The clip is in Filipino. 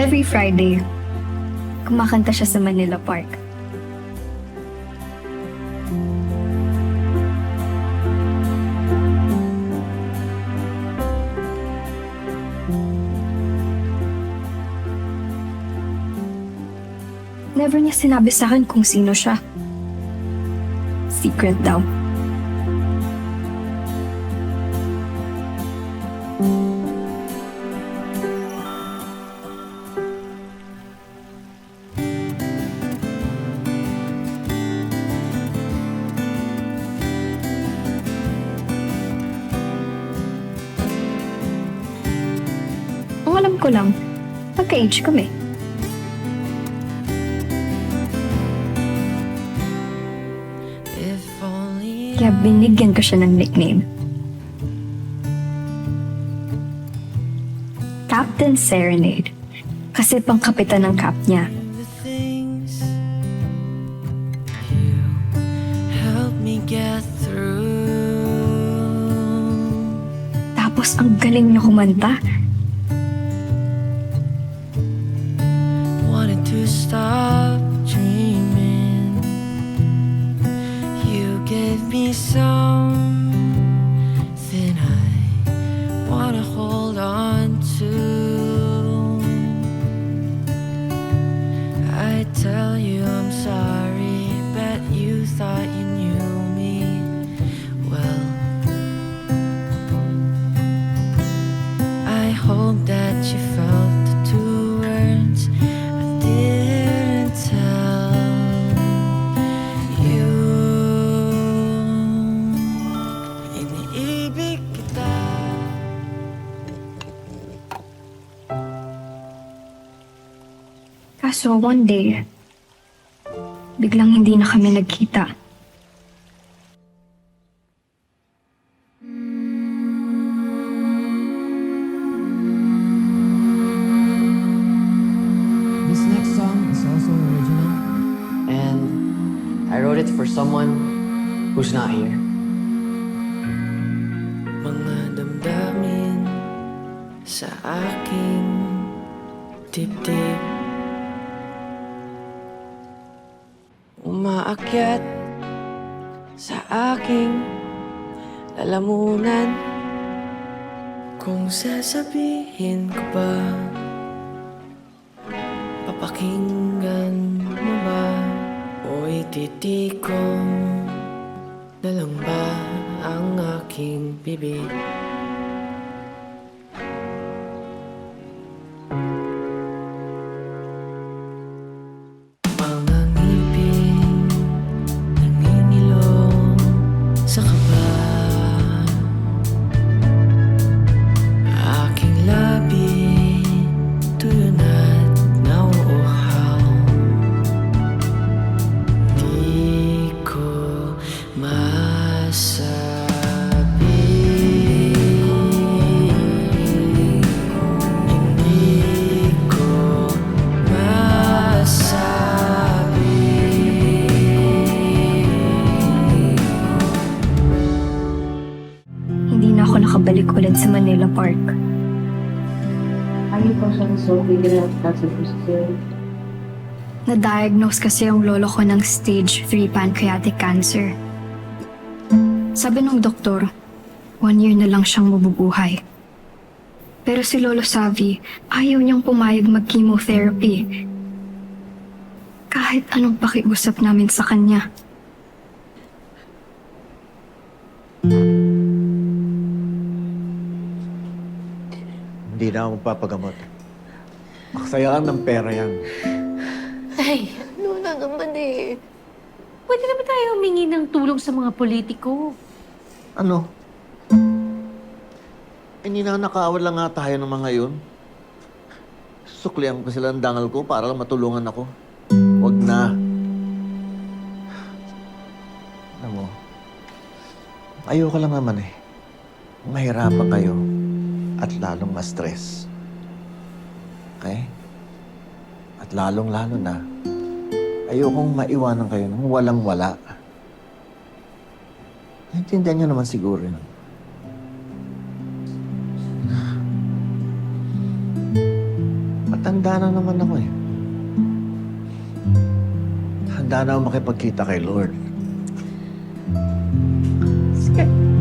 Every Friday, kumakanta siya sa Manila Park. Never niya sinabi sa akin kung sino siya. Secret daw. Ang alam ko lang, magka-age kami. Kaya binigyan ko siya ng nickname. Captain Serenade. Kasi pang-kapitan ng cap niya. Tapos ang galing niya kumanta. Wanted to stop dreaming. You gave me something I wanna hold on to. I tell you I'm sorry, bet you thought you knew me well. I hope that you felt the two words I didn't tell you. Iniibig kita. Kaso one day, biglang hindi na kami nagkita. This next song is also original. And I wrote it for someone who's not here. Mga damdamin sa aking dibdib, umaakyat sa aking lalamunan. Kung sasabihin ko ba, papakinggan mo ba, o ititikong na lang ba ang aking bibig? Mga ngipin nangingilong sa kaba, aking labi tuyo na't nauuhaw. Di ko masabi, hindi ko masabi. Hindi na ako nakabalik ulit sa Manila Park. Are you so figure out that's a procedure? Na-diagnose kasi ang lolo ko ng stage 3 pancreatic cancer. Sabi ng doktor, 1 year na lang siyang mabubuhay. Pero si Lolo Savi, ayaw niyang pumayag mag-chemotherapy. Kahit anong pakiusap namin sa kanya. Hindi na ako magpapagamot. Maksayaan ng pera yan. Ay, ano na naman eh. Pwede naman tayo humingi ng tulong sa mga politiko. Ano? Eh, ninanakawan lang nga tayo ng mga yun. Suklihan ko sila ng dangal ko para lang matulungan ako. Huwag na. Alam mo, ayoko lang naman eh. Mahirapan kayo at lalong ma-stress. Okay? At lalong-lalo na, ayokong maiwanan kayo ng walang-wala. Naintindihan niyo naman siguro yun. Matanda handa na naman ako eh. Handa na ako makipagkita kay Lord. Sige.